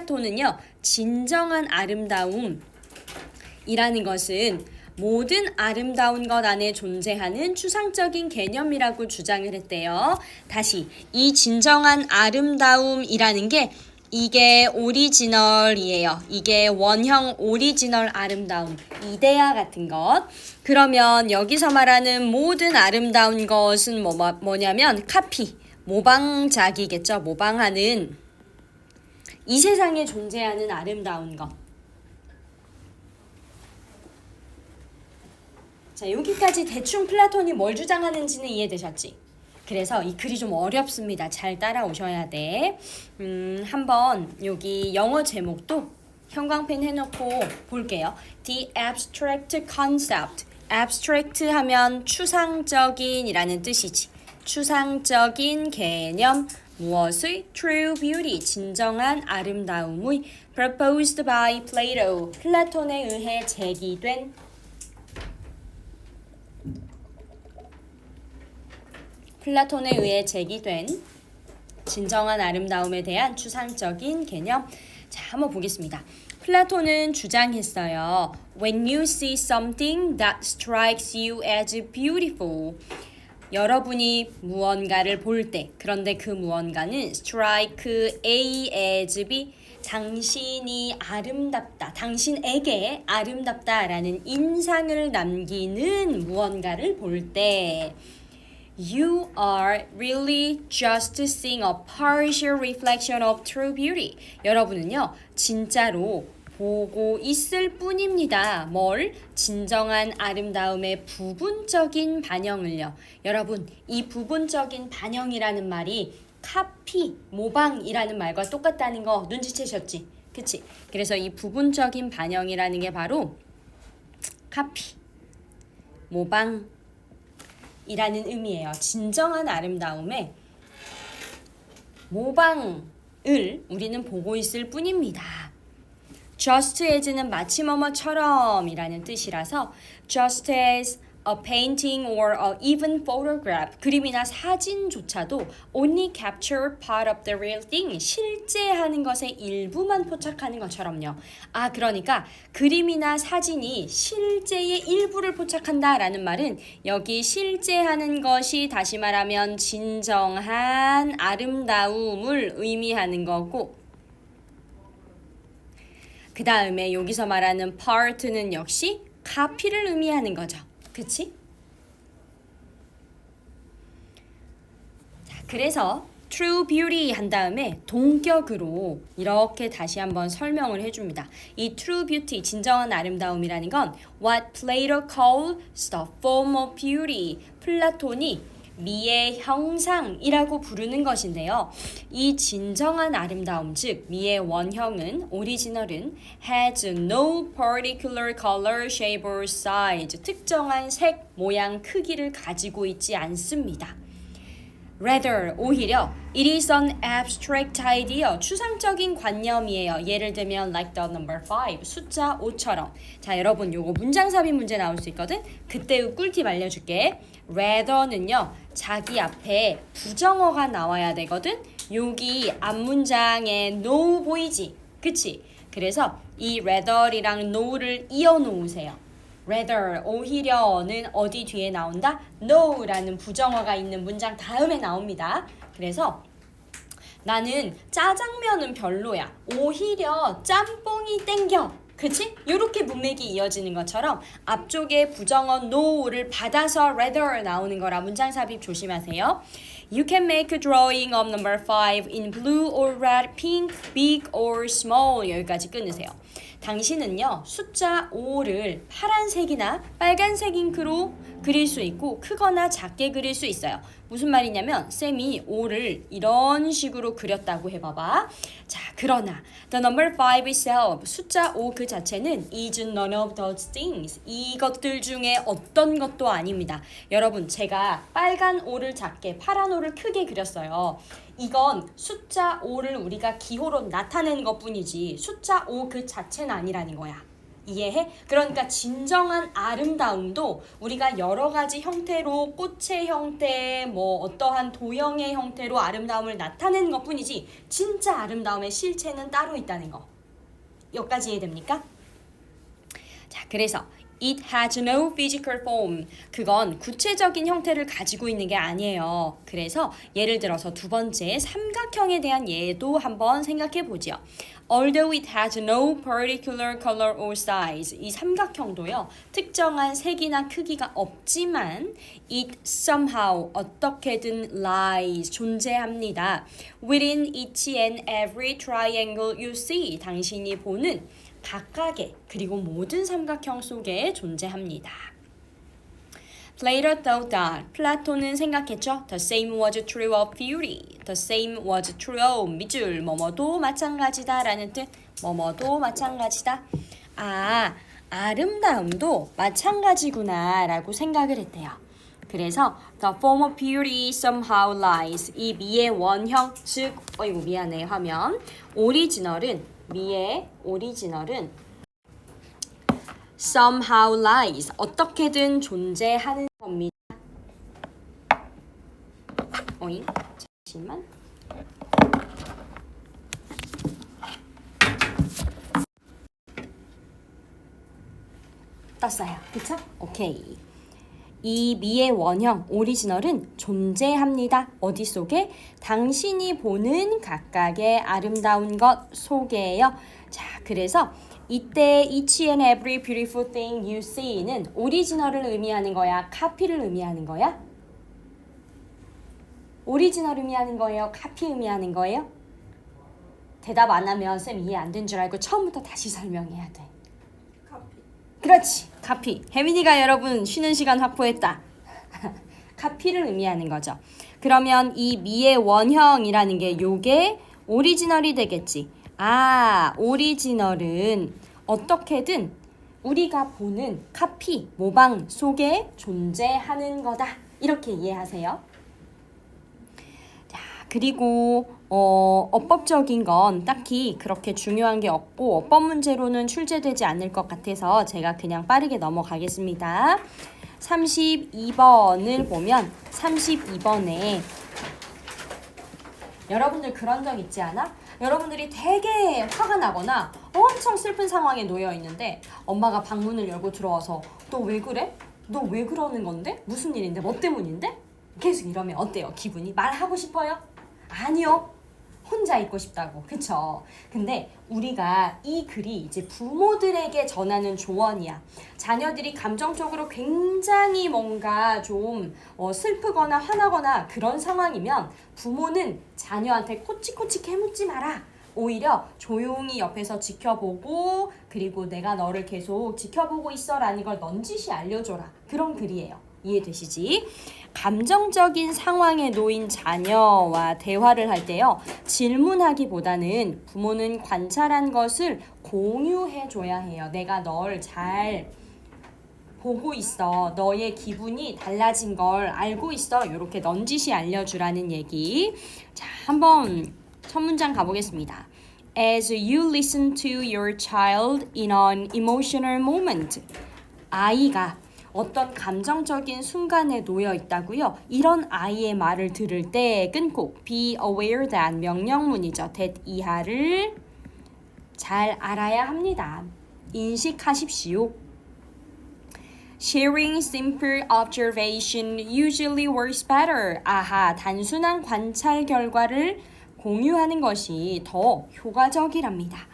플라톤은요, 진정한 아름다움이라는 것은 모든 아름다운 것 안에 존재하는 추상적인 개념이라고 주장을 했대요. 다시, 이 진정한 아름다움이라는 게 이게 오리지널이에요. 이게 원형 오리지널 아름다움, 이데아 같은 것. 그러면 여기서 말하는 모든 아름다운 것은 뭐냐면 카피, 모방작이겠죠. 모방하는 이 세상에 존재하는 아름다운 것. 자, 여기까지 대충 플라톤이 뭘 주장하는지는 이해되셨지? 그래서 이 글이 좀 어렵습니다. 잘 따라오셔야 돼. 한번 여기 영어 제목도 형광펜 해놓고 볼게요. The abstract concept. abstract 하면 추상적인이라는 뜻이지. 추상적인 개념. 무엇의? True beauty. 진정한 아름다움의 proposed by Plato. 플라톤에 의해 제기된 플라톤에 의해 제기된 진정한 아름다움에 대한 추상적인 개념. 자, 한번 보겠습니다. 플라톤은 주장했어요. When you see something that strikes you as beautiful. 여러분이 무언가를 볼 때, 그런데 그 무언가는 strike A as B, 당신이 아름답다, 당신에게 아름답다라는 인상을 남기는 무언가를 볼 때 You are really just seeing a partial reflection of true beauty. 여러분은요, 진짜로 보고 있을 뿐입니다. 뭘? 진정한 아름다움의 부분적인 반영을요. 여러분, 이 부분적인 반영이라는 말이 카피, 모방이라는 말과 똑같다는 거 눈치채셨지? 그치? 그래서 이 부분적인 반영이라는 게 바로 카피, 모방, 이라는 의미예요. 진정한 아름다움의 모방을 우리는 보고 있을 뿐입니다. Just as는 마치 뭐뭐처럼 이라는 뜻이라서 Just as a painting or even photograph, 그림이나 사진조차도 only capture part of the real thing, 실제 하는 것의 일부만 포착하는 것처럼요. 아, 그러니까 그림이나 사진이 실제의 일부를 포착한다라는 말은 여기 실제 하는 것이 다시 말하면 진정한 아름다움을 의미하는 거고, 그 다음에 여기서 말하는 part는 역시 카피를 의미하는 거죠. 그치? 자, 그래서 true beauty 한 다음에 동격으로 이렇게 다시 한번 설명을 해줍니다. 이 true beauty, 진정한 아름다움이라는 건 what Plato calls the form of beauty, 플라톤이 미의 형상이라고 부르는 것인데요. 이 진정한 아름다움, 즉 미의 원형은, 오리지널은 has no particular color, shape or size, 특정한 색, 모양, 크기를 가지고 있지 않습니다. Rather, 오히려 it is an abstract idea, 추상적인 관념이에요. 예를 들면 like the number 5, 숫자 5처럼. 자, 여러분 요거 문장삽입 문제 나올 수 있거든? 그때 꿀팁 알려줄게. rather는요, 자기 앞에 부정어가 나와야 되거든? 여기 앞문장에 no 보이지? 그치? 그래서 이 rather이랑 no를 이어 놓으세요. rather, 오히려는 어디 뒤에 나온다? no라는 부정어가 있는 문장 다음에 나옵니다. 그래서 나는 짜장면은 별로야. 오히려 짬뽕이 땡겨. 그치? 이렇게 문맥이 이어지는 것처럼 앞쪽에 부정어 no를 받아서 rather 나오는 거라 문장 삽입 조심하세요. You can make a drawing of number 5 in blue or red, pink, big or small. 여기까지 끊으세요. 당신은요, 숫자 5를 파란색이나 빨간색 잉크로 그릴 수 있고 크거나 작게 그릴 수 있어요. 무슨 말이냐면 쌤이 5를 이런 식으로 그렸다고 해봐봐. 자, 그러나 the number 5 itself, 숫자 5 그 자체는 is none of those things, 이것들 중에 어떤 것도 아닙니다. 여러분, 제가 빨간 5를 작게, 파란 5를 크게 그렸어요. 이건 숫자 5를 우리가 기호로 나타내는 것뿐이지 숫자 5 그 자체는 아니라는 거야. 이해해? 그러니까 진정한 아름다움도 우리가 여러 가지 형태로 꽃의 형태, 뭐 어떠한 도형의 형태로 아름다움을 나타내는 것뿐이지 진짜 아름다움의 실체는 따로 있다는 거. 여기까지 이해됩니까? 자, 그래서 It has no physical form. 그건 구체적인 형태를 가지고 있는 게 아니에요. 그래서 예를 들어서 두 번째 삼각형에 대한 예도 한번 생각해 보죠. Although it has no particular color or size. 이 삼각형도요. 특정한 색이나 크기가 없지만 it somehow 어떻게든 lies 존재합니다. Within each and every triangle you see. 당신이 보는 각각의 그리고 모든 삼각형 속에 존재합니다. Plato thought that. 플라톤은 생각했죠. The same was true of beauty. The same was true of 밑줄 뭐뭐도 마찬가지다 라는 뜻. 뭐뭐도 마찬가지다. 아, 아름다움도 마찬가지구나 라고 생각을 했대요. 그래서 the form of beauty somehow lies. 이 미의 원형 즉 어이구 미안해 화면 미의 오리지널은 somehow lies 어떻게든 존재하는 겁니다. 어잉? 잠시만. 떴어요. 그쵸? 오케이. 이 미의 원형 오리지널은 존재합니다. 어디 속에? 당신이 보는 각각의 아름다운 것 속에요. 자, 그래서 이때 each and every beautiful thing you see는 오리지널을 의미하는 거야? 카피를 의미하는 거야? 오리지널 의미하는 거예요? 카피 의미하는 거예요? 대답 안 하면 쌤 이해 안 된 줄 알고 처음부터 다시 설명해야 돼. 그렇지. 카피. 혜민이가 여러분 쉬는 시간 확보했다. 카피를 의미하는 거죠. 그러면 이 미의 원형이라는 게 요게 오리지널이 되겠지. 아, 오리지널은 어떻게든 우리가 보는 카피, 모방 속에 존재하는 거다. 이렇게 이해하세요. 자, 그리고 어법적인 건 딱히 그렇게 중요한 게 없고 어법 문제로는 출제되지 않을 것 같아서 제가 그냥 빠르게 넘어가겠습니다. 32번을 보면 32번에 여러분들 그런 적 있지 않아? 여러분들이 되게 화가 나거나 엄청 슬픈 상황에 놓여 있는데 엄마가 방문을 열고 들어와서 너 왜 그래? 너 왜 그러는 건데? 무슨 일인데? 뭐 때문인데? 계속 이러면 어때요? 기분이? 말하고 싶어요? 아니요. 혼자 있고 싶다고. 그쵸? 근데 우리가 이 글이 이제 부모들에게 전하는 조언이야. 자녀들이 감정적으로 굉장히 뭔가 좀 슬프거나 화나거나 그런 상황이면 부모는 자녀한테 코치코치 캐묻지 마라. 오히려 조용히 옆에서 지켜보고 그리고 내가 너를 계속 지켜보고 있어라는 걸 넌지시 알려줘라. 그런 글이에요. 이해되시지? 감정적인 상황에 놓인 자녀와 대화를 할 때요. 질문하기보다는 부모는 관찰한 것을 공유해 줘야 해요. 내가 널 잘 보고 있어. 너의 기분이 달라진 걸 알고 있어. 이렇게 넌지시 알려주라는 얘기. 자, 한번 첫 문장 가보겠습니다. As you listen to your child in an emotional moment. 아이가 어떤 감정적인 순간에 놓여 있다고요. 이런 아이의 말을 들을 때 끊고 be aware that 명령문이죠. that 이하를 잘 알아야 합니다. 인식하십시오. Sharing simple observation usually works better. 아하, 단순한 관찰 결과를 공유하는 것이 더 효과적이랍니다.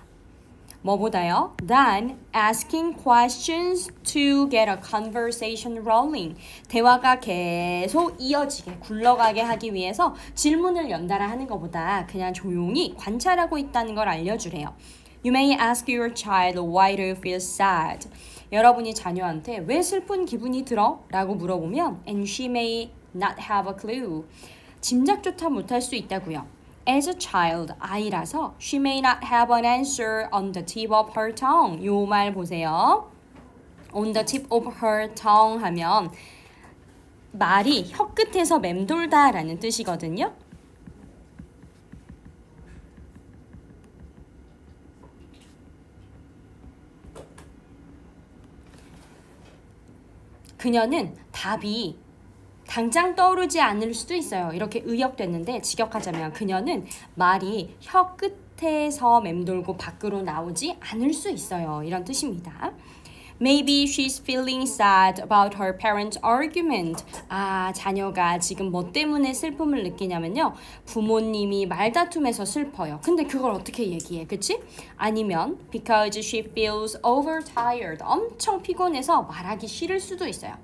뭐보다요? than asking questions to get a conversation rolling. 대화가 계속 이어지게 굴러가게 하기 위해서 질문을 연달아 하는 것보다 그냥 조용히 관찰하고 있다는 걸 알려주래요. You may ask your child why do you feel sad. 여러분이 자녀한테 왜 슬픈 기분이 들어? 라고 물어보면 and she may not have a clue. 짐작조차 못할 수 있다고요. As a child, 아이라서 she may not have an answer on the tip of her tongue. 요 말 보세요. On the tip of her tongue 하면 말이 혀끝에서 맴돌다 라는 뜻이거든요. 그녀는 답이 당장 떠오르지 않을 수도 있어요. 이렇게 의역됐는데 직역하자면 그녀는 말이 혀 끝에서 맴돌고 밖으로 나오지 않을 수 있어요. 이런 뜻입니다. Maybe she's feeling sad about her parents' argument. 자녀가 지금 뭐 때문에 슬픔을 느끼냐면요. 부모님이 말다툼에서 슬퍼요. 근데 그걸 어떻게 얘기해? 그치? 아니면 because she feels overtired. 엄청 피곤해서 말하기 싫을 수도 있어요.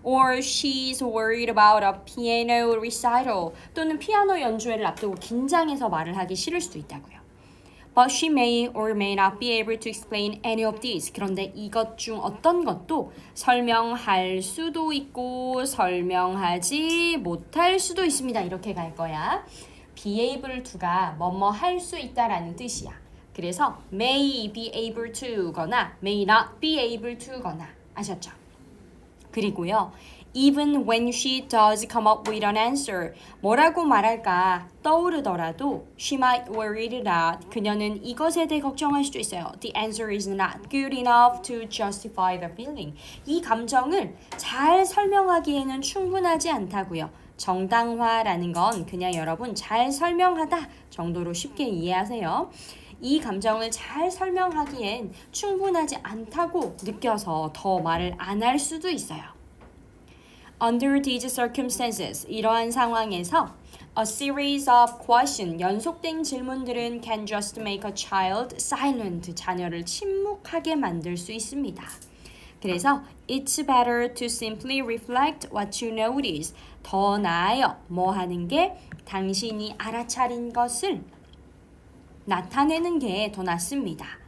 Or she's worried about a piano recital. 또는 피아노 연주회를 앞두고 긴장해서 말을 하기 싫을 수도 있다고요. But she may or may not be able to explain any of these. 그런데 이것 중 어떤 것도 설명할 수도 있고 설명하지 못할 수도 있습니다. 이렇게 갈 거야. be able to가 뭐뭐 할 수 있다라는 뜻이야. 그래서 may be able to 거나 may not be able to 거나 아셨죠? 그리고요. Even when she does come up with an answer. 뭐라고 말할까 떠오르더라도 she might worry that 그녀는 이것에 대해 걱정할 수도 있어요. The answer is not good enough to justify the feeling. 이 감정을 잘 설명하기에는 충분하지 않다고요. 정당화라는 건 그냥 여러분 잘 설명하다 정도로 쉽게 이해하세요. 이 감정을 잘 설명하기엔 충분하지 않다고 느껴서 더 말을 안 할 수도 있어요. Under these circumstances, 이러한 상황에서 a series of questions, 연속된 질문들은 can just make a child silent, 자녀를 침묵하게 만들 수 있습니다. 그래서 it's better to simply reflect what you notice. 더 나아요. 뭐 하는 게 당신이 알아차린 것을 나타내는 게 더 낫습니다.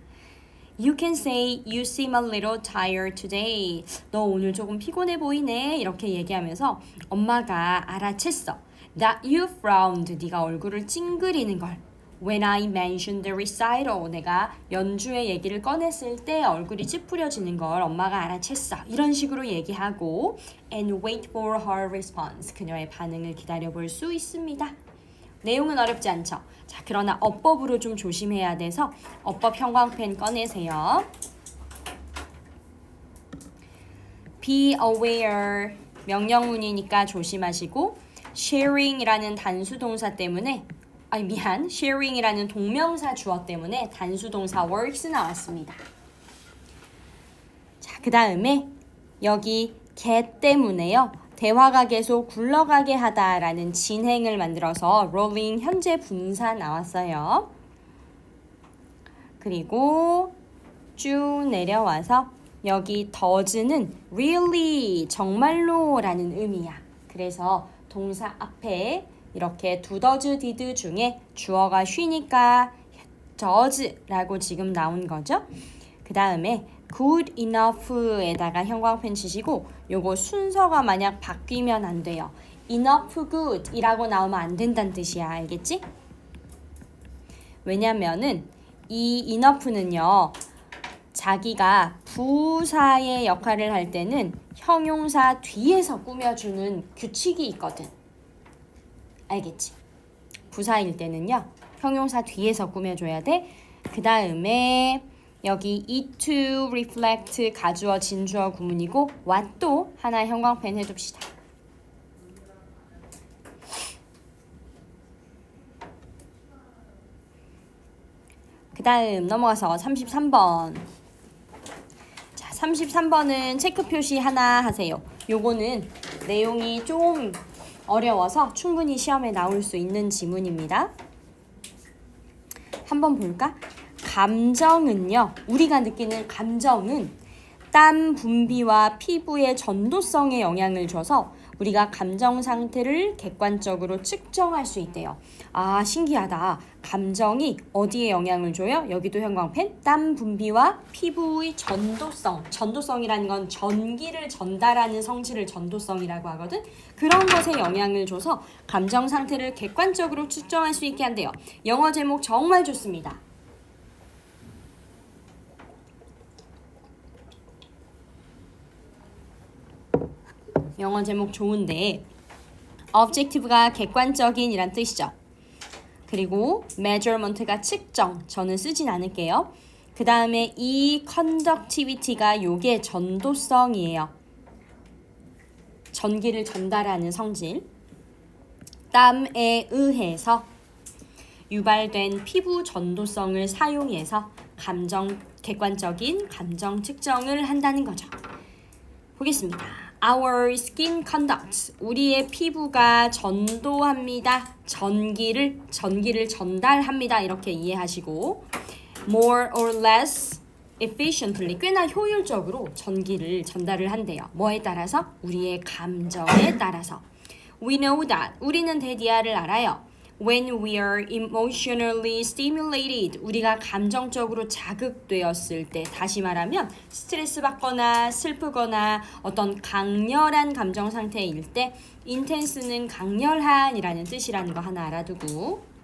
You can say you seem a little tired today. 너 오늘 조금 피곤해 보이네. 이렇게 얘기하면서 엄마가 알아챘어. That you frowned. 네가 얼굴을 찡그리는 걸. When I mentioned the recital. 내가 연주의 얘기를 꺼냈을 때 얼굴이 찌푸려지는 걸 엄마가 알아챘어. 이런 식으로 얘기하고 and wait for her response. 그녀의 반응을 기다려볼 수 있습니다. 내용은 어렵지 않죠? 자, 그러나 어법으로 좀 조심해야 돼서 어법 형광펜 꺼내세요. Be aware 명령문이니까 조심하시고 sharing이라는 단수동사 때문에 sharing이라는 동명사 주어 때문에 단수동사 works 나왔습니다. 자, 그 다음에 여기 get 때문에요. 대화가 계속 굴러가게 하다라는 진행을 만들어서 rolling 현재 분사 나왔어요. 그리고 쭉 내려와서 여기 does는 really 정말로 라는 의미야. 그래서 동사 앞에 이렇게 do, does, did 중에 주어가 쉬니까 does 라고 지금 나온 거죠. 그 다음에 good enough에다가 형광펜 치시고 요거 순서가 만약 바뀌면 안 돼요. enough good 이라고 나오면 안 된다는 뜻이야. 알겠지? 왜냐면은 이 enough는요. 자기가 부사의 역할을 할 때는 형용사 뒤에서 꾸며주는 규칙이 있거든. 알겠지? 부사일 때는요. 형용사 뒤에서 꾸며줘야 돼. 그 다음에 여기 it to reflect 가주어 진주어 구문이고 what도 하나 형광펜 해둡시다. 그 다음 넘어가서 33번. 자, 33번은 체크 표시 하나 하세요. 요거는 내용이 좀 어려워서 충분히 시험에 나올 수 있는 지문입니다. 한번 볼까? 감정은요. 우리가 느끼는 감정은 땀 분비와 피부의 전도성에 영향을 줘서 우리가 감정 상태를 객관적으로 측정할 수 있대요. 아, 신기하다. 감정이 어디에 영향을 줘요? 여기도 형광펜. 땀 분비와 피부의 전도성. 전도성이라는 건 전기를 전달하는 성질을 전도성이라고 하거든. 그런 것에 영향을 줘서 감정 상태를 객관적으로 측정할 수 있게 한대요. 영어 제목 정말 좋습니다. 영어 제목 좋은데 objective가 객관적인 이란 뜻이죠. 그리고 measurement가 측정, 저는 쓰진 않을게요. 그 다음에 이 conductivity가 요게 전도성이에요. 전기를 전달하는 성질. 땀에 의해서 유발된 피부 전도성을 사용해서 객관적인 감정 측정을 한다는 거죠. 보겠습니다. Our skin conducts. 우리의 피부가 전도합니다. 전기를 전달합니다. 이렇게 이해하시고 more or less efficiently 꽤나 효율적으로 전기를 전달을 한대요. 뭐에 따라서? 우리의 감정에 따라서. We know that. 우리는 대디아를 알아요. When we are emotionally stimulated, 우리가 감정적으로 자극되었을 때, 다시 말하면 스트레스 받거나 슬프거나 어떤 강렬한 감정 상태일 때, intense는 강렬한이라는 뜻이라는 거 하나 알아두고,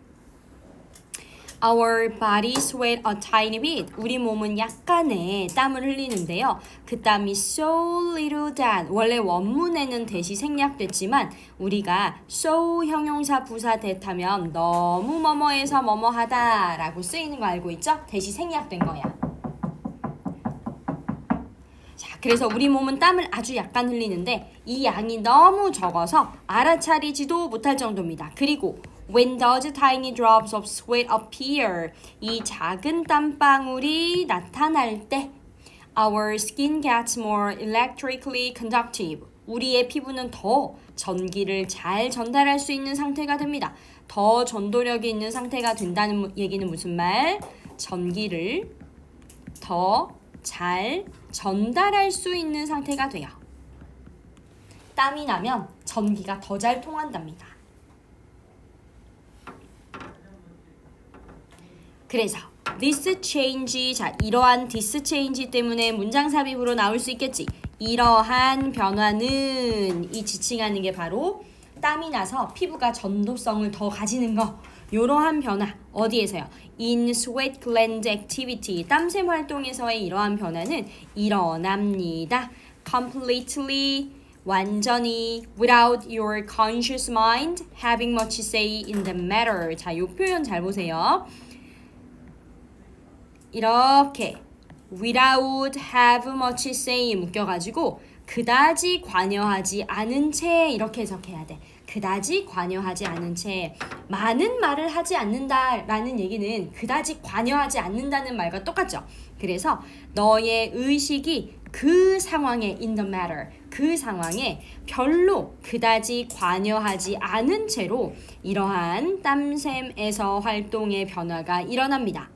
Our body sweat a tiny bit. 우리 몸은 약간의 땀을 흘리는데요. 그 땀이 so little that. 원래 원문에는 대시 생략됐지만 우리가 so 형용사 부사 대타면 너무 뭐뭐해서 뭐뭐하다 라고 쓰이는 거 알고 있죠? 대시 생략된 거야. 자, 그래서 우리 몸은 땀을 아주 약간 흘리는데 이 양이 너무 적어서 알아차리지도 못할 정도입니다. 그리고 When those tiny drops of sweat appear, 이 작은 땀방울이 나타날 때 Our skin gets more electrically conductive. 우리의 피부는 더 전기를 잘 전달할 수 있는 상태가 됩니다. 더 전도력이 있는 상태가 된다는 얘기는 무슨 말? 전기를 더 잘 전달할 수 있는 상태가 돼요. 땀이 나면 전기가 더 잘 통한답니다. 그래서 this change, 자 이러한 this change 때문에 문장 삽입으로 나올 수 있겠지. 이러한 변화는 이 지칭하는 게 바로 땀이 나서 피부가 전도성을 더 가지는 거. 이러한 변화 어디에서요? In sweat gland activity, 땀샘 활동에서의 이러한 변화는 일어납니다. Completely, 완전히, without your conscious mind having much say in the matter. 자, 이 표현 잘 보세요. 이렇게 without have much say 묶여가지고 그다지 관여하지 않은 채 이렇게 해석해야 돼. 그다지 관여하지 않은 채 많은 말을 하지 않는다라는 얘기는 그다지 관여하지 않는다는 말과 똑같죠. 그래서 너의 의식이 그 상황에 in the matter, 그 상황에 별로 그다지 관여하지 않은 채로 이러한 땀샘에서 활동의 변화가 일어납니다.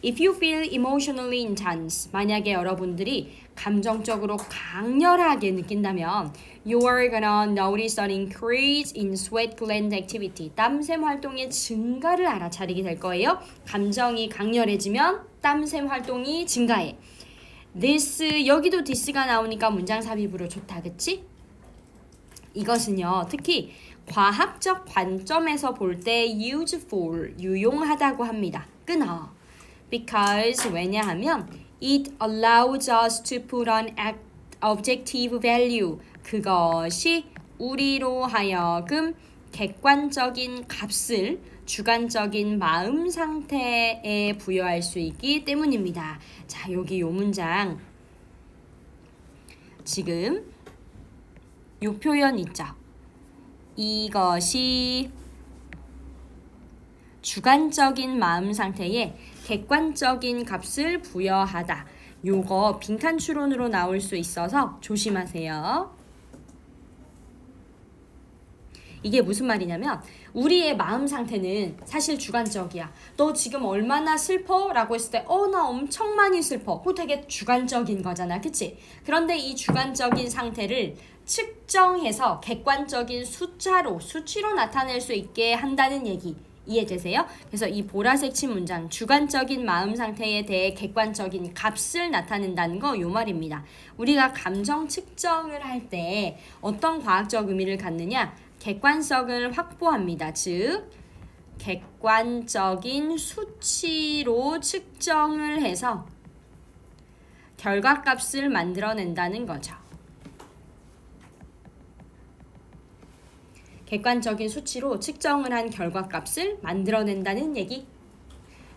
If you feel emotionally intense, 만약에 여러분들이 감정적으로 강렬하게 느낀다면 you are gonna notice an increase in sweat gland activity. 땀샘 활동의 증가를 알아차리게 될 거예요. 감정이 강렬해지면 땀샘 활동이 증가해. This, 여기도 this가 나오니까 문장 삽입으로 좋다, 그치? 이것은요, 특히 과학적 관점에서 볼 때 useful, 유용하다고 합니다. 끊어. Because, 왜냐하면 it allows us to put on objective value. 그것이 우리로 하여금 객관적인 값을 주관적인 마음 상태에 부여할 수 있기 때문입니다. 자, 여기 요 문장 지금 요 표현 있죠? 이것이 주관적인 마음 상태에 객관적인 값을 부여하다. 요거 빈칸 추론으로 나올 수 있어서 조심하세요. 이게 무슨 말이냐면 우리의 마음 상태는 사실 주관적이야. 너 지금 얼마나 슬퍼? 라고 했을 때 나 엄청 많이 슬퍼. 그거 되게 주관적인 거잖아. 그치? 그런데 이 주관적인 상태를 측정해서 객관적인 수치로 나타낼 수 있게 한다는 얘기. 이해되세요? 그래서 이 보라색 친 문장 주관적인 마음 상태에 대해 객관적인 값을 나타낸다는 거 요 말입니다. 우리가 감정 측정을 할 때 어떤 과학적 의미를 갖느냐? 객관성을 확보합니다. 즉 객관적인 수치로 측정을 해서 결과값을 만들어낸다는 거죠. 객관적인 수치로 측정을 한 결과값을 만들어낸다는 얘기.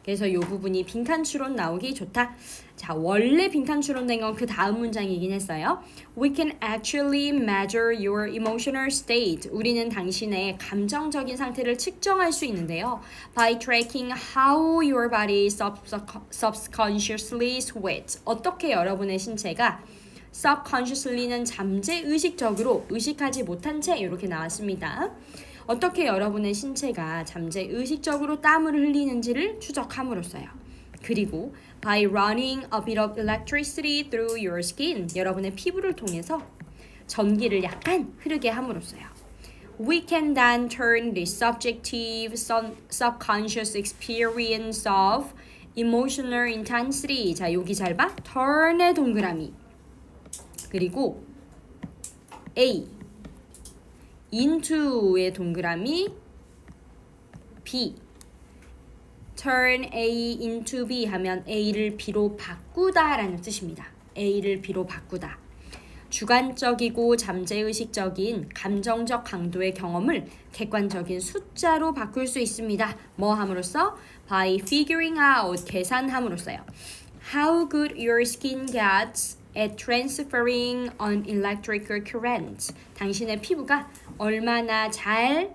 그래서 이 부분이 빈칸 추론 나오기 좋다. 자, 원래 빈칸 추론된 건 그 다음 문장이긴 했어요. We can actually measure your emotional state. 우리는 당신의 감정적인 상태를 측정할 수 있는데요. By tracking how your body subconsciously sweats. 어떻게 여러분의 신체가 subconsciously는 잠재의식적으로 의식하지 못한 채 이렇게 나왔습니다. 어떻게 여러분의 신체가 잠재의식적으로 땀을 흘리는지를 추적함으로써요. 그리고 by running a bit of electricity through your skin, 여러분의 피부를 통해서 전기를 약간 흐르게 함으로써요. We can then turn the subjective subconscious experience of emotional intensity. 자, 여기 잘 봐. turn의 동그라미. 그리고 A into의 동그라미 B. turn A into B 하면 A를 B로 바꾸다 라는 뜻입니다. A를 B로 바꾸다. 주관적이고 잠재의식적인 감정적 강도의 경험을 객관적인 숫자로 바꿀 수 있습니다. 뭐 함으로써? By figuring out, 계산함으로써요. How good your skin gets at transferring an electrical current. 당신의 피부가 얼마나 잘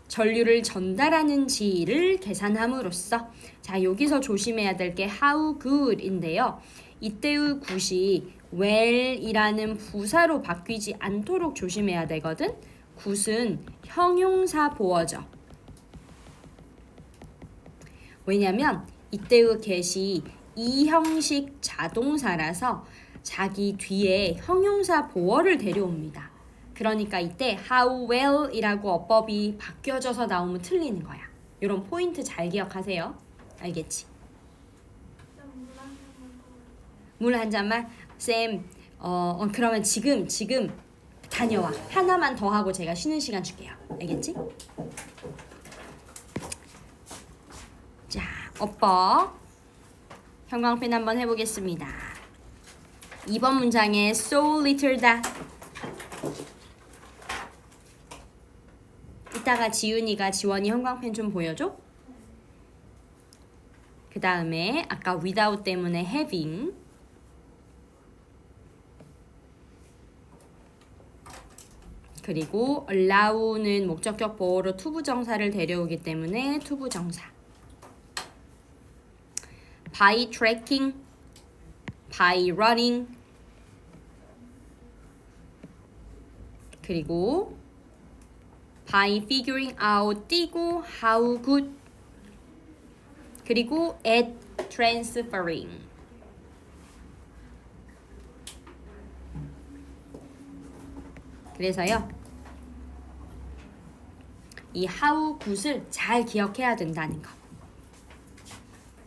전류를 전달하는지를 계산함으로써. 자, 여기서 조심해야 될 게 how good인데요. 이때의 good이 well이라는 부사로 바뀌지 않도록 조심해야 되거든. good은 형용사 보어죠. 왜냐면 이때의 get이 이형식 자동사라서 자기 뒤에 형용사 보어를 데려옵니다. 그러니까 이때 how well이라고 어법이 바뀌어져서 나오면 틀리는 거야. 이런 포인트 잘 기억하세요. 알겠지? 물 한 잔만? 쌤, 그러면 지금 다녀와. 하나만 더 하고 제가 쉬는 시간 줄게요. 알겠지? 자, 어법. 형광펜 한번 해보겠습니다. 2번 문장에 so little that. 이따가 지윤이가 지원이 형광펜 좀 보여줘. 그 다음에 아까 without 때문에 having. 그리고 allow는 목적격 보어로 투부정사를 데려오기 때문에 투부정사. by tracking, by running. 그리고 by figuring out 띄고 how good. 그리고 at transferring. 그래서요. 이 how good을 잘 기억해야 된다는 거.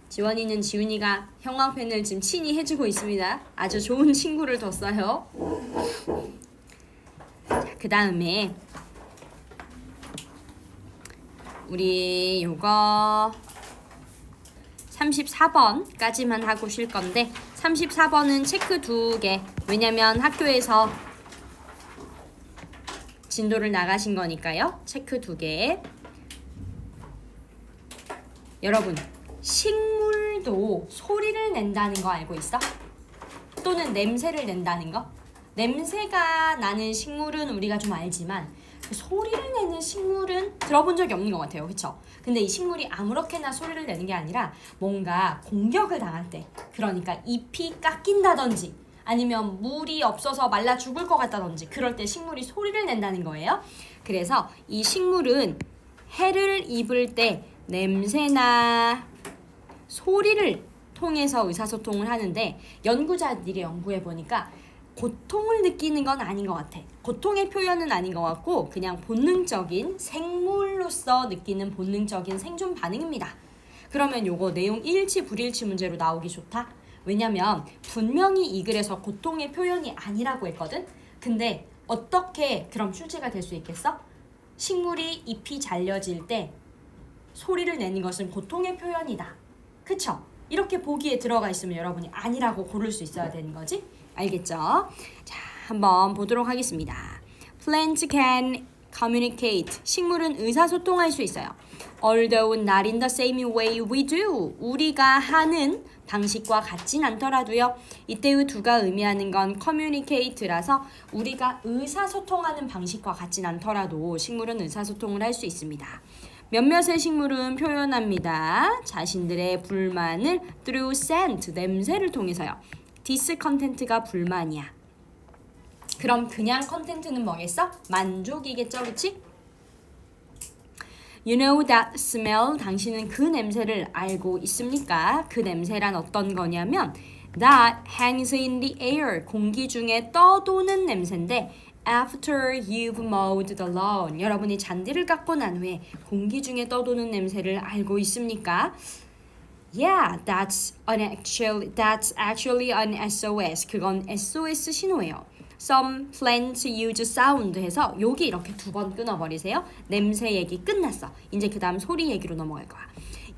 지원이는 지훈이가 형광펜을 지금 친히 해주고 있습니다. 아주 좋은 친구를 뒀어요. 그 다음에 우리 요거 34번까지만 하고 쉴 건데 34번은 체크 2개. 왜냐면 학교에서 진도를 나가신 거니까요. 체크 2개. 여러분, 식물도 소리를 낸다는 거 알고 있어? 또는 냄새를 낸다는 거? 냄새가 나는 식물은 우리가 좀 알지만 그 소리를 내는 식물은 들어본 적이 없는 것 같아요. 그쵸? 근데 이 식물이 아무렇게나 소리를 내는 게 아니라 뭔가 공격을 당할 때, 그러니까 잎이 깎인다든지 아니면 물이 없어서 말라 죽을 것 같다든지 그럴 때 식물이 소리를 낸다는 거예요. 그래서 이 식물은 해를 입을 때 냄새나 소리를 통해서 의사소통을 하는데 연구자들이 연구해보니까 고통을 느끼는 건 아닌 것 같아. 고통의 표현은 아닌 것 같고 그냥 본능적인 생물로서 느끼는 본능적인 생존 반응입니다. 그러면 요거 내용 일치 불일치 문제로 나오기 좋다. 왜냐면 분명히 이 글에서 고통의 표현이 아니라고 했거든. 근데 어떻게 그럼 출제가 될 수 있겠어? 식물이 잎이 잘려질 때 소리를 내는 것은 고통의 표현이다. 그쵸? 이렇게 보기에 들어가 있으면 여러분이 아니라고 고를 수 있어야 되는 거지? 알겠죠? 자, 한번 보도록 하겠습니다. Plants can communicate. 식물은 의사소통할 수 있어요. Although not in the same way we do. 우리가 하는 방식과 같진 않더라도요. 이때의 두가 의미하는 건 communicate라서 우리가 의사소통하는 방식과 같진 않더라도 식물은 의사소통을 할 수 있습니다. 몇몇의 식물은 표현합니다. 자신들의 불만을 through scent, 냄새를 통해서요. discontent가 불만이야. 그럼 그냥 content는 뭐겠어? 만족이겠죠, 그치? You know that smell. 당신은 그 냄새를 알고 있습니까? 그 냄새란 어떤 거냐면 that hangs in the air. 공기 중에 떠도는 냄새인데 after you've mowed the lawn. 여러분이 잔디를 깎고 난 후에 공기 중에 떠도는 냄새를 알고 있습니까? Yeah, that's actually an SOS. 그건 SOS 신호예요. Some plants use sound 해서 여기 이렇게 두 번 끊어버리세요. 냄새 얘기 끝났어. 이제 그 다음 소리 얘기로 넘어갈 거야.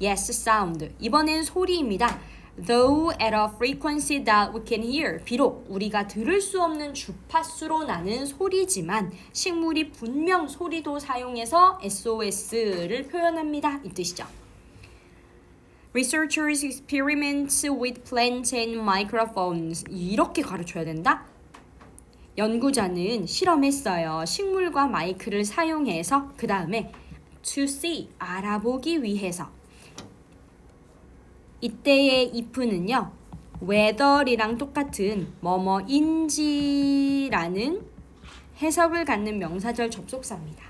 Yes, sound. 이번엔 소리입니다. Though at a frequency that we can hear. 비록 우리가 들을 수 없는 주파수로 나는 소리지만 식물이 분명 소리도 사용해서 SOS를 표현합니다. 이 뜻이죠. Researchers experiment with plants and microphones. 이렇게 가르쳐야 된다. 연구자는 실험했어요. 식물과 마이크를 사용해서 그 다음에 to see, 알아보기 위해서. 이때의 if는요. whether이랑 똑같은 뭐뭐인지라는 해석을 갖는 명사절 접속사입니다.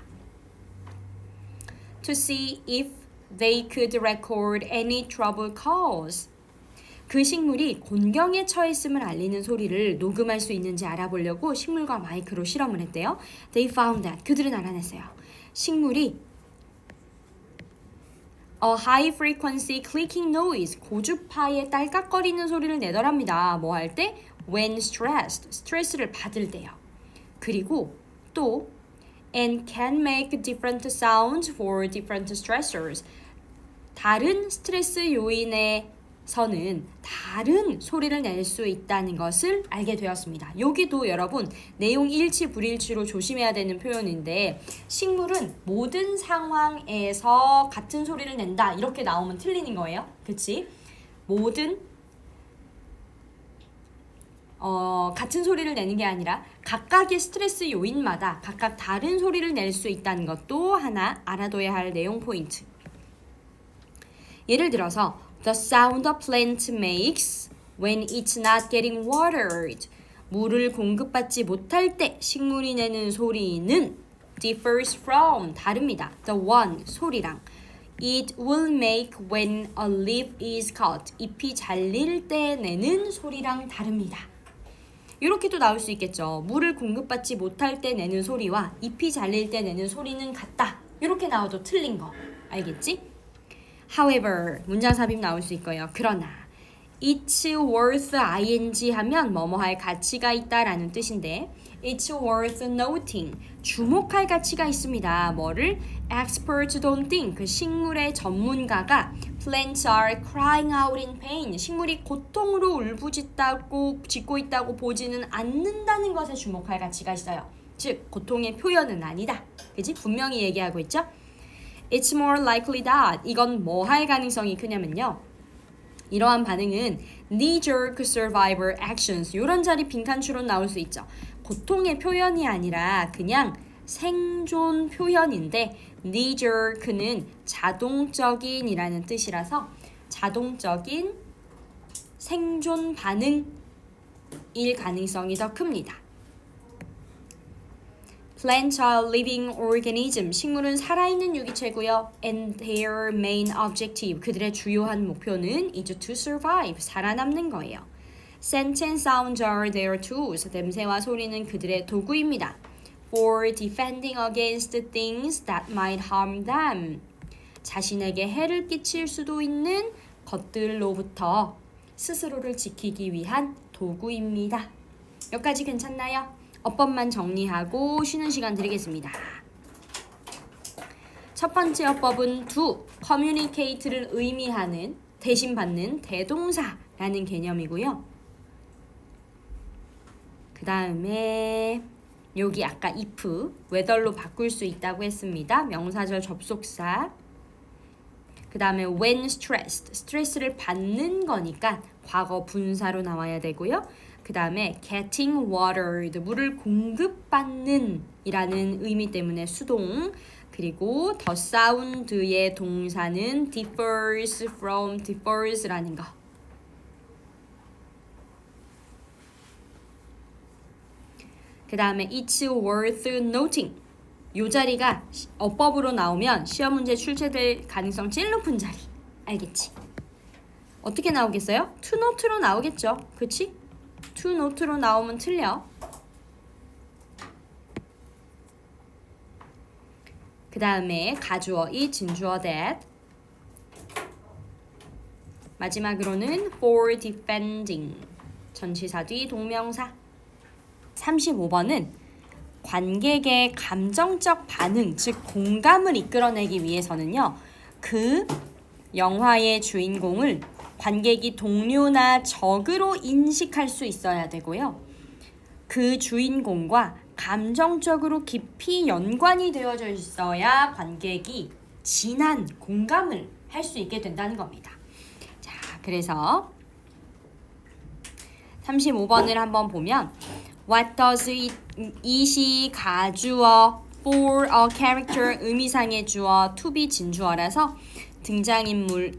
To see if they could record any trouble calls. 그 식물이 곤경에 처했음을 알리는 소리를 녹음할 수 있는지 알아보려고 식물과 마이크로 실험을 했대요. They found that. 그들은 알아냈어요. 식물이 a high frequency clicking noise, 고주파의 딸깍거리는 소리를 내더랍니다. 뭐 할 때? When stressed, 스트레스를 받을 때요. 그리고 또 and can make different sounds for different stressors. 다른 스트레스 요인에 서는 다른 소리를 낼 수 있다는 것을 알게 되었습니다. 여기도 여러분 내용 일치 불일치로 조심해야 되는 표현인데 식물은 모든 상황에서 같은 소리를 낸다 이렇게 나오면 틀리는 거예요. 그치? 모든 같은 소리를 내는 게 아니라 각각의 스트레스 요인마다 각각 다른 소리를 낼 수 있다는 것도 하나 알아둬야 할 내용 포인트. 예를 들어서 The sound a plant makes when it's not getting watered. 물을 공급받지 못할 때 식물이 내는 소리는 differs from, 다릅니다. The one, 소리랑. It will make when a leaf is cut. 잎이 잘릴 때 내는 소리랑 다릅니다. 이렇게도 나올 수 있겠죠. 물을 공급받지 못할 때 내는 소리와 잎이 잘릴 때 내는 소리는 같다. 이렇게 나와도 틀린 거. 알겠지? However, 문장 삽입 나올 수 있고요. 그러나 It's worth ing 하면 뭐뭐 할 가치가 있다라는 뜻인데 It's worth noting. 주목할 가치가 있습니다. 뭐를? Experts don't think. 그 식물의 전문가가 Plants are crying out in pain. 식물이 고통으로 울부짖고 있다고 보지는 않는다는 것에 주목할 가치가 있어요. 즉, 고통의 표현은 아니다. 그치? 분명히 얘기하고 있죠? It's more likely that. 이건 뭐 할 가능성이 크냐면요. 이러한 반응은 knee-jerk survivor actions. 이런 자리 빈칸 추론 나올 수 있죠. 고통의 표현이 아니라 그냥 생존 표현인데 knee-jerk는 자동적인이라는 뜻이라서 자동적인 생존 반응일 가능성이 더 큽니다. Plants are living organism. 식물은 살아있는 유기체고요. And their main objective. 그들의 주요한 목표는 is to survive. 살아남는 거예요. Scent and sounds are their tools. 냄새와 소리는 그들의 도구입니다. For defending against things that might harm them. 자신에게 해를 끼칠 수도 있는 것들로부터 스스로를 지키기 위한 도구입니다. 여기까지 괜찮나요? 어법만 정리하고 쉬는 시간 드리겠습니다. 첫 번째 어법은 do, communicate를 의미하는 대신 받는 대동사라는 개념이고요. 그 다음에 여기 아까 if, whether로 바꿀 수 있다고 했습니다. 명사절 접속사. 그 다음에 when stressed, 스트레스를 받는 거니까 과거 분사로 나와야 되고요. 그 다음에 getting watered, 물을 공급받는 이라는 의미 때문에 수동. 그리고 the sound의 동사는 differs from, differs라는 거. 그 다음에 it's worth noting. 요 자리가 어법으로 나오면 시험 문제 출제될 가능성 제일 높은 자리. 알겠지? 어떻게 나오겠어요? to not로 나오겠죠. 그치? to not로 나오면 틀려. 그 다음에 가주어 it, 진주어 that. 마지막으로는 for defending. 전치사 뒤 동명사. 35번은 관객의 감정적 반응, 즉 공감을 이끌어내기 위해서는요. 그 영화의 주인공을 관객이 동료나 적으로 인식할 수 있어야 되고요. 그 주인공과 감정적으로 깊이 연관이 되어져 있어야 관객이 진한 공감을 할 수 있게 된다는 겁니다. 자, 그래서 35번을 한번 보면 What does it이 가주어, for a character 의미상의 주어, to be 진주어라서 등장인물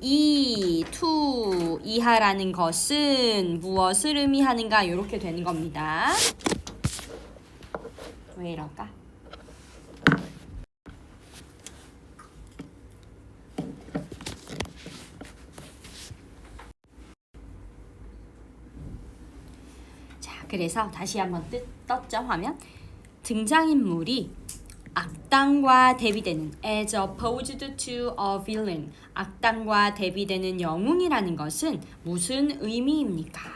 to 이하라는 것은 무엇을 의미하는가 이렇게 되는 겁니다. 왜 이럴까? 그래서 다시 한번 떴죠 화면. 등장인물이 악당과 대비되는 as opposed to a villain, 악당과 대비되는 영웅이라는 것은 무슨 의미입니까?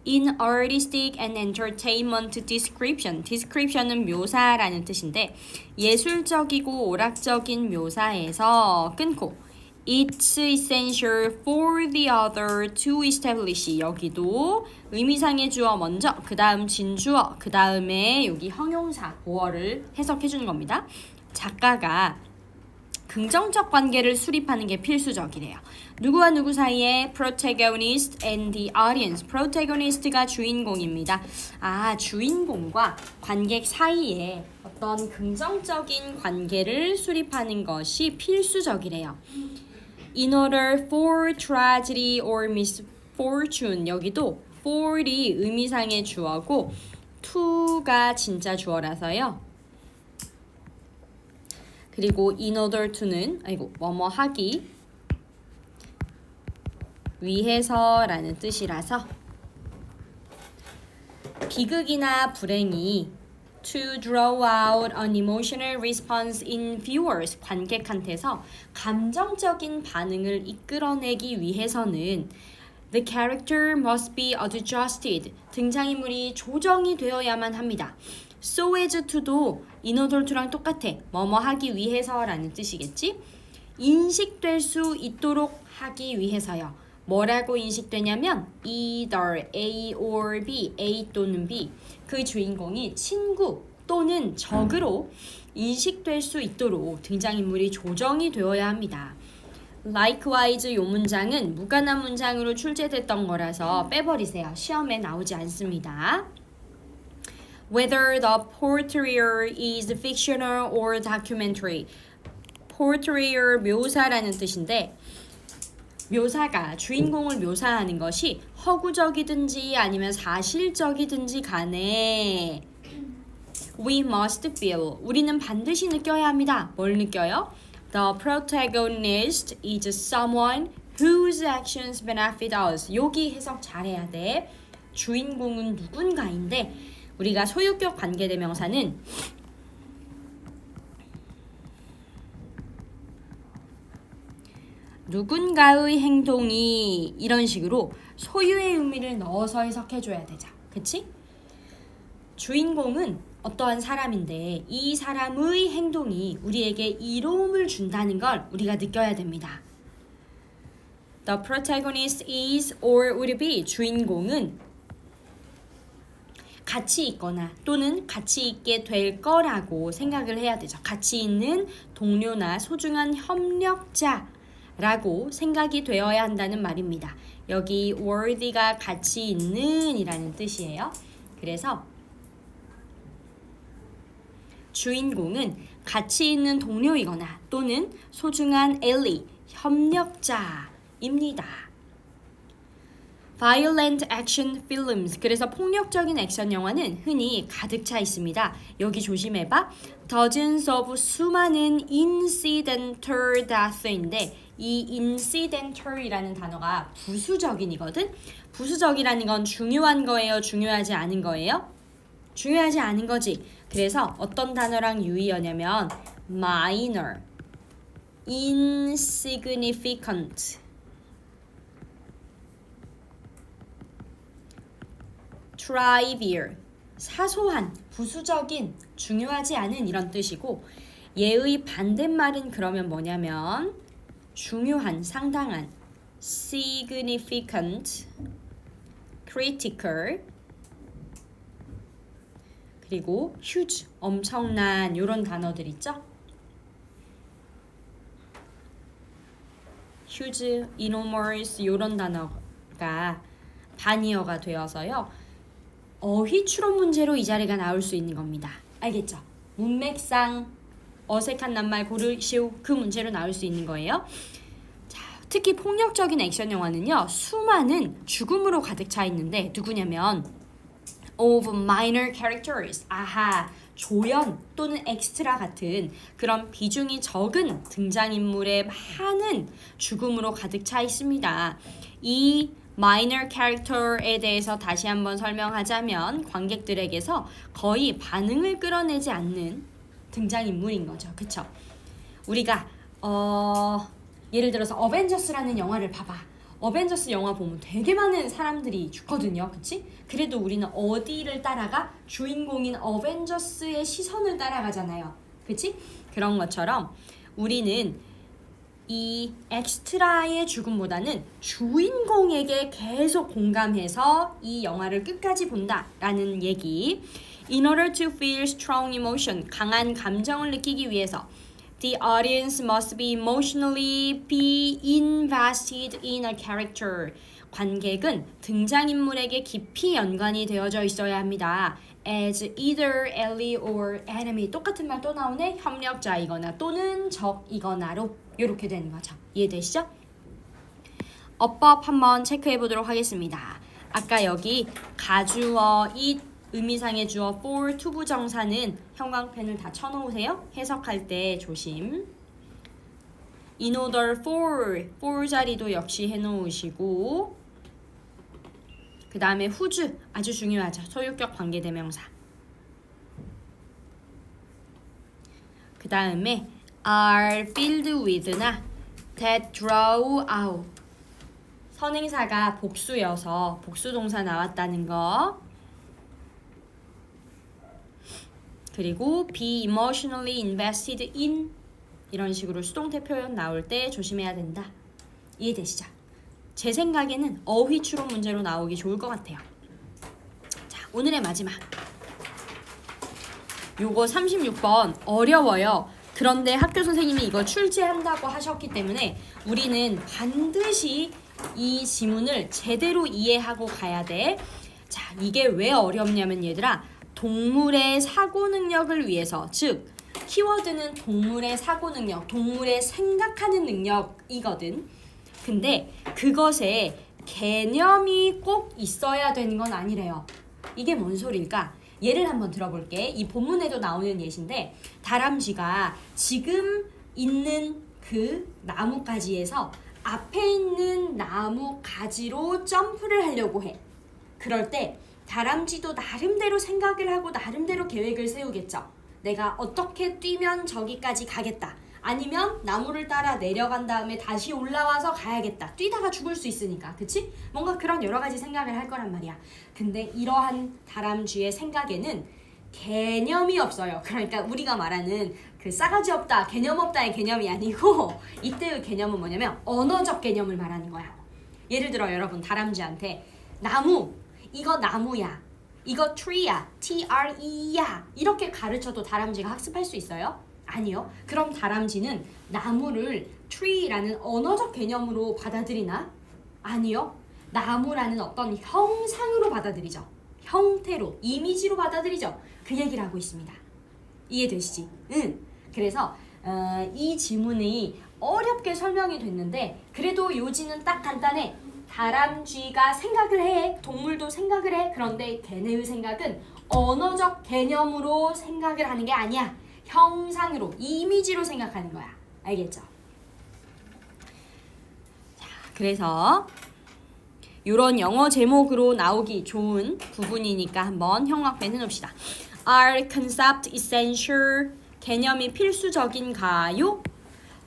In artistic and entertainment description, description은 묘사라는 뜻인데 예술적이고 오락적인 묘사에서 끊고 It's essential for the other to establish. 여기도 의미상의 주어 먼저, 그 다음 진주어, 그 다음에 여기 형용사, 보어를 해석해 주는 겁니다. 작가가 긍정적 관계를 수립하는 게 필수적이래요. 누구와 누구 사이에 protagonist and the audience. protagonist가 주인공입니다. 주인공과 관객 사이에 어떤 긍정적인 관계를 수립하는 것이 필수적이래요. In order for tragedy or misfortune, 여기도 for이 의미상의 주어고 to가 진짜 주어라서요. 그리고 in order to는 뭐뭐 하기 위해서라는 뜻이라서 비극이나 불행이 to draw out an emotional response in viewers, 관객한테서 감정적인 반응을 이끌어내기 위해서는 the character must be adjusted, 등장인물이 조정이 되어야만 합니다. so as to도 in order to랑 똑같아. 뭐뭐 하기 위해서라는 뜻이겠지? 인식될 수 있도록 하기 위해서요. 뭐라고 인식되냐면 either A or B, A 또는 B. 그 주인공이 친구 또는 적으로 인식될 수 있도록 등장인물이 조정이 되어야 합니다. Likewise 이 문장은 무관한 문장으로 출제됐던 거라서 빼버리세요. 시험에 나오지 않습니다. Whether the portrayal is fictional or documentary. portrayal 묘사라는 뜻인데 묘사가 주인공을 묘사하는 것이 허구적이든지 아니면 사실적이든지 간에 we must feel, 우리는 반드시 느껴야 합니다. 뭘 느껴요? The protagonist is someone whose actions benefit us. 여기 해석 잘해야 돼. 주인공은 누군가인데 우리가 소유격 관계대명사는 누군가의 행동이 이런 식으로 소유의 의미를 넣어서 해석해줘야 되죠. 그치? 주인공은 어떠한 사람인데 이 사람의 행동이 우리에게 이로움을 준다는 걸 우리가 느껴야 됩니다. The protagonist is or would be, 주인공은 가치 있거나 또는 가치 있게 될 거라고 생각을 해야 되죠. 가치 있는 동료나 소중한 협력자라고 생각이 되어야 한다는 말입니다. 여기 worthy가 가치 있는 이라는 뜻이에요. 그래서 주인공은 가치 있는 동료이거나 또는 소중한 ally, 협력자입니다. Violent action films. 그래서 폭력적인 액션 영화는 흔히 가득 차 있습니다. 여기 조심해봐. Dozens of 수많은 incidental death인데 이 incidental이라는 단어가 부수적인이거든. 부수적이라는 건 중요한 거예요? 중요하지 않은 거예요? 중요하지 않은 거지. 그래서 어떤 단어랑 유의어냐면 minor, insignificant, trivial, 사소한, 부수적인, 중요하지 않은 이런 뜻이고 얘의 반대말은 그러면 뭐냐면 중요한, 상당한, significant, critical, 그리고 huge, 엄청난 이런 단어들 있죠? huge, enormous 이런 단어가 반의어가 되어서요. 어휘 추론 문제로 이 자리가 나올 수 있는 겁니다. 알겠죠? 문맥상 어색한 낱말 고르시오 그 문제로 나올 수 있는 거예요. 자, 특히 폭력적인 액션 영화는요. 수많은 죽음으로 가득 차 있는데 누구냐면 of minor characters. 아하, 조연 또는 엑스트라 같은 그런 비중이 적은 등장인물의 많은 죽음으로 가득 차 있습니다. 이 minor character에 대해서 다시 한번 설명하자면 관객들에게서 거의 반응을 끌어내지 않는 등장인물인 거죠. 그쵸? 우리가 예를 들어서 어벤져스라는 영화를 봐봐. 어벤져스 영화 보면 되게 많은 사람들이 죽거든요. 그치? 그래도 우리는 어디를 따라가? 주인공인 어벤져스의 시선을 따라가잖아요. 그치? 그런 것처럼 우리는 이 엑스트라의 죽음보다는 주인공에게 계속 공감해서 이 영화를 끝까지 본다라는 얘기. In order to feel strong emotion, 강한 감정을 느끼기 위해서 The audience must be emotionally be invested in a character. 관객은 등장인물에게 깊이 연관이 되어져 있어야 합니다. As either ally or enemy. 똑같은 말 또 나오네. 협력자이거나 또는 적이거나로 이렇게 되는 거죠. 이해되시죠? 어법 한번 체크해 보도록 하겠습니다. 아까 여기 가주어, it, 의미상의 주어 for 투부정사는 형광펜을 다 쳐놓으세요. 해석할 때 조심. In order for 자리도 역시 해놓으시고 그 다음에 whose 아주 중요하죠. 소유격 관계대명사. 그 다음에 are filled with나 that draw out 선행사가 복수여서 복수동사 나왔다는 거. 그리고 be emotionally invested in 이런 식으로 수동태 표현 나올 때 조심해야 된다. 이해되시죠? 제 생각에는 어휘 추론 문제로 나오기 좋을 것 같아요. 자, 오늘의 마지막. 요거 36번 어려워요. 그런데 학교 선생님이 이거 출제한다고 하셨기 때문에 우리는 반드시 이 지문을 제대로 이해하고 가야 돼. 자, 이게 왜 어렵냐면 얘들아, 동물의 사고 능력을 위해서, 즉 키워드는 동물의 사고 능력, 동물의 생각하는 능력이거든. 근데 그것에 개념이 꼭 있어야 되는 건 아니래요. 이게 뭔 소리일까? 예를 한번 들어볼게. 이 본문에도 나오는 예시인데 다람쥐가 지금 있는 그 나뭇가지에서 앞에 있는 나뭇가지로 점프를 하려고 해. 그럴 때 다람쥐도 나름대로 생각을 하고 나름대로 계획을 세우겠죠. 내가 어떻게 뛰면 저기까지 가겠다. 아니면 나무를 따라 내려간 다음에 다시 올라와서 가야겠다. 뛰다가 죽을 수 있으니까. 그치? 뭔가 그런 여러 가지 생각을 할 거란 말이야. 근데 이러한 다람쥐의 생각에는 개념이 없어요. 그러니까 우리가 말하는 그 싸가지 없다, 개념 없다의 개념이 아니고 이때의 개념은 뭐냐면 언어적 개념을 말하는 거야. 예를 들어 여러분 다람쥐한테 나무, 이거 나무야 이거 tree야, T-R-E야 이렇게 가르쳐도 다람쥐가 학습할 수 있어요? 아니요. 그럼 다람쥐는 나무를 tree라는 언어적 개념으로 받아들이나? 아니요. 나무라는 어떤 형상으로 받아들이죠. 형태로, 이미지로 받아들이죠. 그 얘기를 하고 있습니다. 이해되시지? 응. 그래서 이 지문이 어렵게 설명이 됐는데 그래도 요지는 딱 간단해. 다람쥐가 생각을 해. 동물도 생각을 해. 그런데 걔네의 생각은 언어적 개념으로 생각을 하는 게 아니야. 형상으로, 이미지로 생각하는 거야. 알겠죠? 자, 그래서 이런 영어 제목으로 나오기 좋은 부분이니까 한번 형광펜 해놓읍시다. Are concept essential? 개념이 필수적인가요?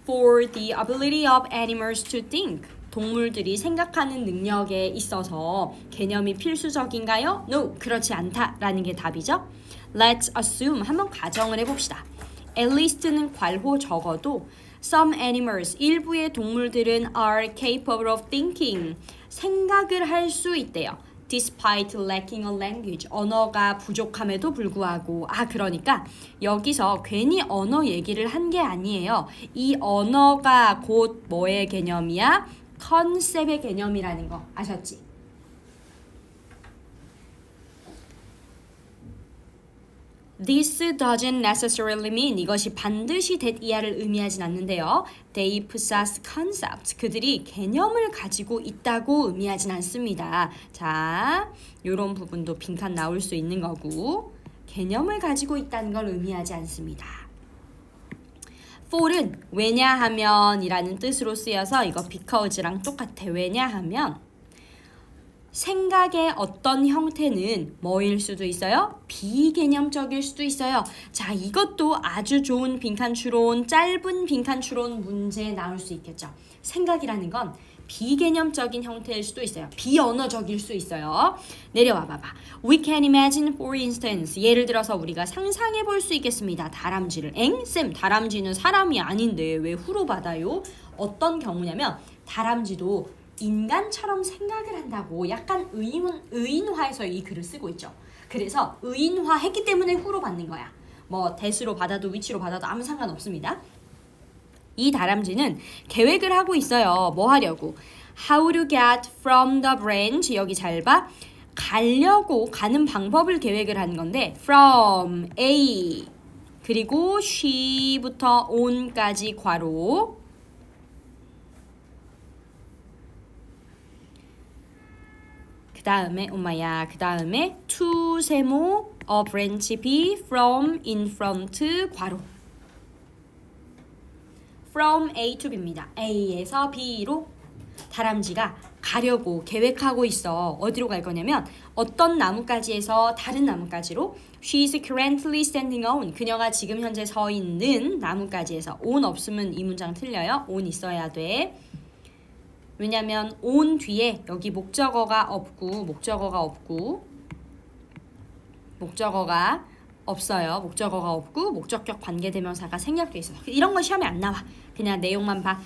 For the ability of animals to think. 동물들이 생각하는 능력에 있어서 개념이 필수적인가요? No, 그렇지 않다라는 게 답이죠. Let's assume, 한번 가정을 해봅시다. At least는 괄호 적어도 Some animals, 일부의 동물들은 are capable of thinking. 생각을 할 수 있대요. Despite lacking a language. 언어가 부족함에도 불구하고. 그러니까 여기서 괜히 언어 얘기를 한 게 아니에요. 이 언어가 곧 뭐의 개념이야? 컨셉의 개념이라는 거 아셨지? This doesn't necessarily mean 이것이 반드시 that 이하를 의미하진 않는데요. They possess concepts. 그들이 개념을 가지고 있다고 의미하진 않습니다. 자, 이런 부분도 빈칸 나올 수 있는 거고 개념을 가지고 있다는 걸 의미하지 않습니다. for은 왜냐하면 이라는 뜻으로 쓰여서 이거 because랑 똑같아. 왜냐하면 생각의 어떤 형태는 뭐일 수도 있어요? 비개념적일 수도 있어요. 자, 이것도 아주 좋은 빈칸 추론, 짧은 빈칸 추론 문제에 나올 수 있겠죠. 생각이라는 건 비개념적인 형태일 수도 있어요. 비언어적일 수 있어요. 내려와 봐봐. We can imagine, for instance. 예를 들어서 우리가 상상해 볼 수 있겠습니다. 다람쥐를. 쌤, 다람쥐는 사람이 아닌데 왜 후로 받아요? 어떤 경우냐면 다람쥐도 인간처럼 생각을 한다고 약간 의인화해서 이 글을 쓰고 있죠. 그래서 의인화했기 때문에 후로 받는 거야. 뭐 대수로 받아도 위치로 받아도 아무 상관없습니다. 이 다람쥐는 계획을 하고 있어요. 뭐 하려고? How to get from the branch. 여기 잘 봐. 가려고 가는 방법을 계획을 하는 건데 from A 그리고 she부터 on까지 괄호 그 다음에 to 세모 a branch B from in front 괄호 from A to B입니다. A에서 B로 다람쥐가 가려고 계획하고 있어. 어디로 갈 거냐면 어떤 나뭇가지에서 다른 나뭇가지로 She is currently standing on. 그녀가 지금 현재 서 있는 나뭇가지에서 on 없으면 이 문장 틀려요. on 있어야 돼. 왜냐면 on 뒤에 여기 목적어가 없고 목적어가 없어요. 목적어가 없고 목적격 관계대명사가 생략돼 있어서 이런 거 시험에 안 나와. 그냥 내용만 봐.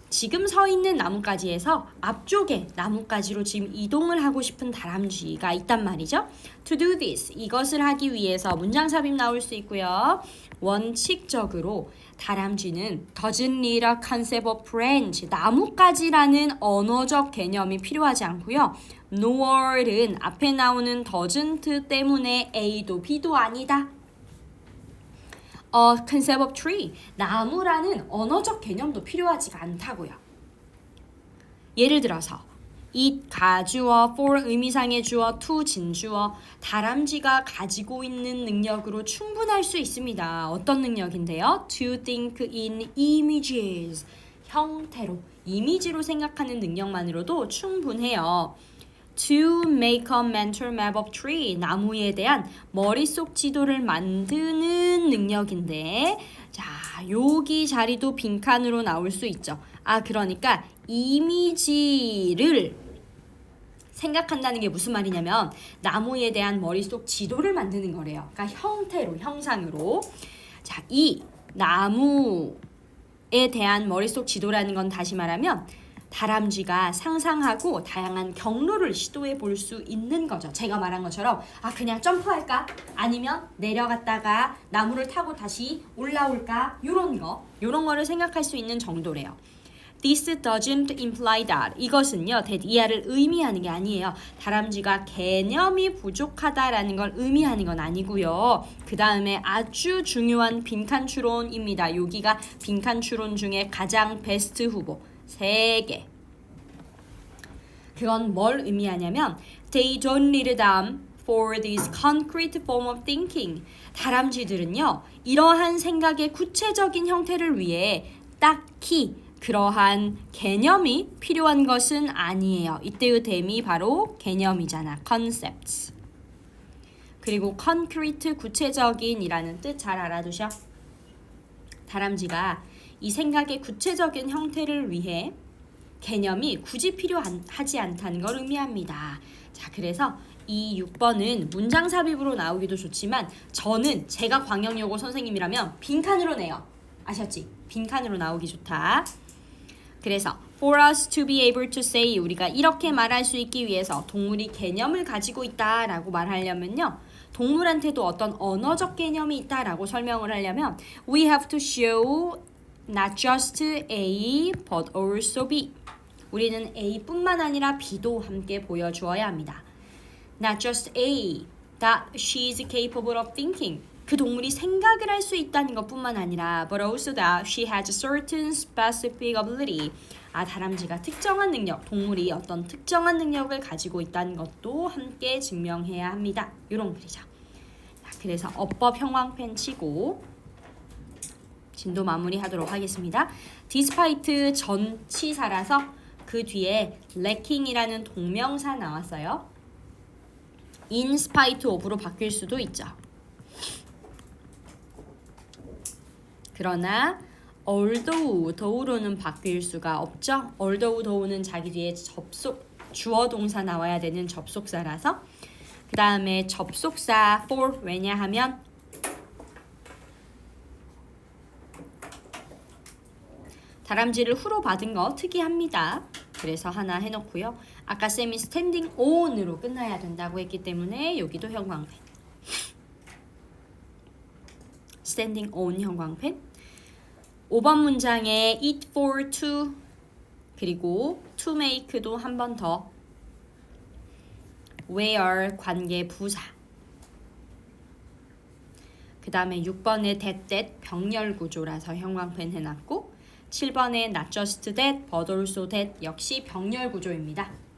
지금 서 있는 나뭇가지에서 앞쪽에 나뭇가지로 지금 이동을 하고 싶은 다람쥐가 있단 말이죠. To do this, 이것을 하기 위해서 문장 삽입 나올 수 있고요. 원칙적으로 다람쥐는 doesn't need a concept of branch, 나뭇가지라는 언어적 개념이 필요하지 않고요. nor은 앞에 나오는 doesn't 때문에 A도 B도 아니다. concept of tree, 나무라는 언어적 개념도 필요하지가 않다고요. 예를 들어서 it 가주어, for 의미상의 주어, to 진주어, 다람쥐가 가지고 있는 능력으로 충분할 수 있습니다. 어떤 능력인데요? To think in images, 형태로, 이미지로 생각하는 능력만으로도 충분해요. To make a mental map of tree, 나무에 대한 머릿속 지도를 만드는 능력인데, 자, 여기 자리도 빈칸으로 나올 수 있죠. 그러니까 이미지를 생각한다는 게 무슨 말이냐면 나무에 대한 머릿속 지도를 만드는 거래요. 그러니까 형태로, 형상으로. 자, 이 나무에 대한 머릿속 지도라는 건 다시 말하면 다람쥐가 상상하고 다양한 경로를 시도해 볼 수 있는 거죠. 제가 말한 것처럼 그냥 점프할까? 아니면 내려갔다가 나무를 타고 다시 올라올까? 요런 거를 생각할 수 있는 정도래요. This doesn't imply that. 이것은요, that 이하를 의미하는 게 아니에요. 다람쥐가 개념이 부족하다라는 걸 의미하는 건 아니고요. 그 다음에 아주 중요한 빈칸 추론입니다. 여기가 빈칸 추론 중에 가장 베스트 후보 3개. 그건 뭘 의미하냐면 They don't need them for this concrete form of thinking. 다람쥐들은요, 이러한 생각의 구체적인 형태를 위해 딱히 그러한 개념이 필요한 것은 아니에요. 이때의 댐이 바로 개념이잖아. concepts. 그리고 concrete, 구체적인이라는 뜻 잘 알아두셔. 다람쥐가 이 생각의 구체적인 형태를 위해 개념이 굳이 필요하지 않다는 걸 의미합니다. 자, 그래서 이 6번은 문장 삽입으로 나오기도 좋지만 저는 제가 광영여고 선생님이라면 빈칸으로 내요. 아셨지? 빈칸으로 나오기 좋다. 그래서 for us to be able to say, 우리가 이렇게 말할 수 있기 위해서 동물이 개념을 가지고 있다라고 말하려면요, 동물한테도 어떤 언어적 개념이 있다라고 설명을 하려면 we have to show not just A but also B. 우리는 A뿐만 아니라 B도 함께 보여주어야 합니다. Not just A, that she is capable of thinking. 그 동물이 생각을 할 수 있다는 것뿐만 아니라 but also that she has a certain specific ability. 다람쥐가 특정한 능력, 동물이 어떤 특정한 능력을 가지고 있다는 것도 함께 증명해야 합니다. 이런 글이죠. 자, 그래서 어법 형광펜 치고 진도 마무리하도록 하겠습니다. despite 전치사라서 그 뒤에 lacking이라는 동명사 나왔어요. in spite of로 바뀔 수도 있죠. 그러나 although, though로는 바뀔 수가 없죠. although, though는 자기 뒤에 주어 동사 나와야 되는 접속사라서 그 다음에 접속사 for 왜냐하면 다람쥐를 후로 받은 거 특이합니다. 그래서 하나 해놓고요. 아까 쌤이 standing on으로 끝나야 된다고 했기 때문에 여기도 형광펜. standing on 형광펜. 5번 문장에 eat for two 그리고 to make도 한 번 더. where 관계 부사. 그 다음에 6번에 that 병렬 구조라서 형광펜 해놨고 7번에 not just that but also that 역시 병렬 구조입니다.